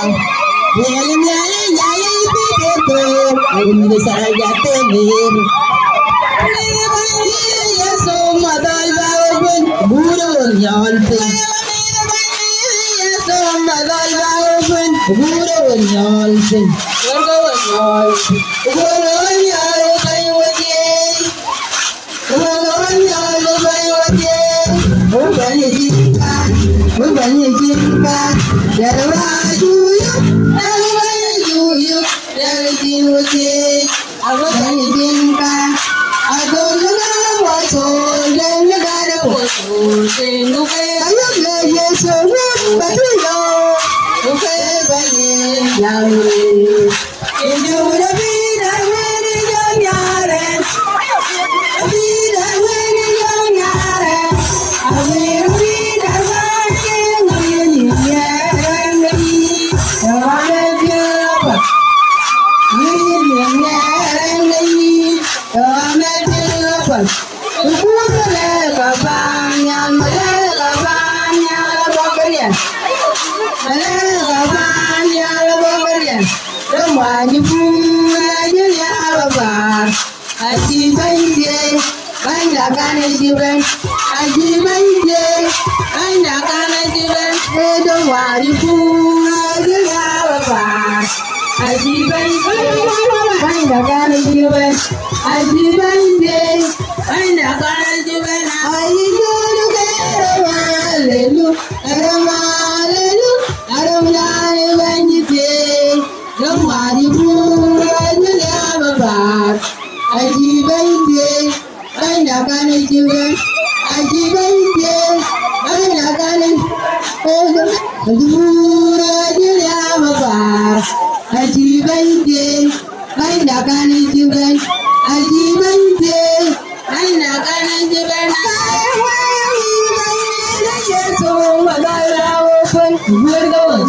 Yalim yalim yalim pito, ayun sa yatemir. Yeso madal bawen, burol yalpin. Yeso madal bawen, burol yalpin. Burol yalpin wajé, burol yalpin wajé. Ubani jinka, yarwa juyu, yarji wajé. Ubani jinka, adolaga waso, dolaga waso, denuke ayamle yeso batuyo, uke bani yawe. Indura bina wene yonyare, bina wene yonyare, awira bina wake ngayeni yere, yawane japa, ngayeni yere, yawane japa. Ukule kabanya, male kabanya, labakarian, male kabanya, labakarian. Ramai bunga jelia babar, aji banje, banja kana jiban, aji banje, banja kana jiban. Ramai bunga jelia babar, aji banje, banja kana jiban, aji banje, banja kana jiban. Ayi dulu keramalelu, keramalelu, keramalelu banje. Ramari bunga jelia babar, aji banje, banja kana jiban, aji banje, banja kana. Bunga jelia babar, aji banje, banja kana jiban, aji banje, banja kana jiban. Yeso madala open, burgawon.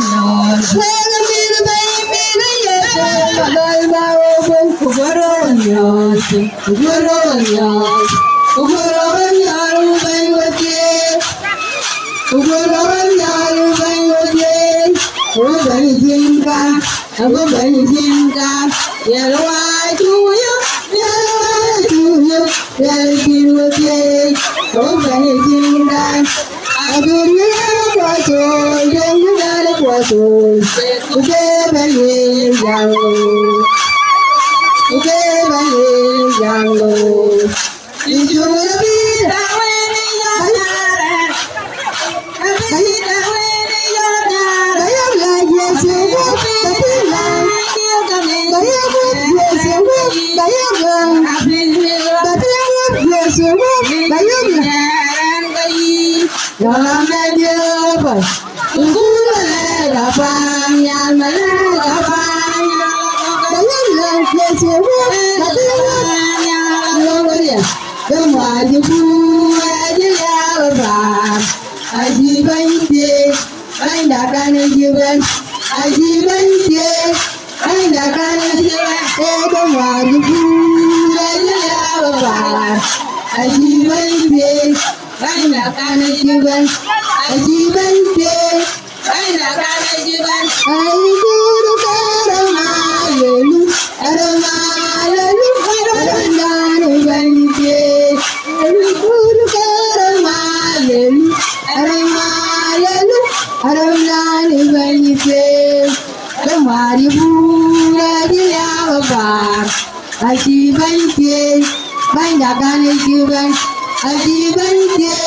Aji banje, banja kana jiban, aji banje, banja kana jiban. Ramari bunga jelia babar, aji banje, banja kana jiban, aji banje, banja kana jiban. Ayi dulu keramalelu, keramalelu, keramalelu banje. Ayi dulu keramalelu, keramalelu, keramalelu banje. Ramari bunga jelia babar, aji banje, banja kana jiban, aji banje.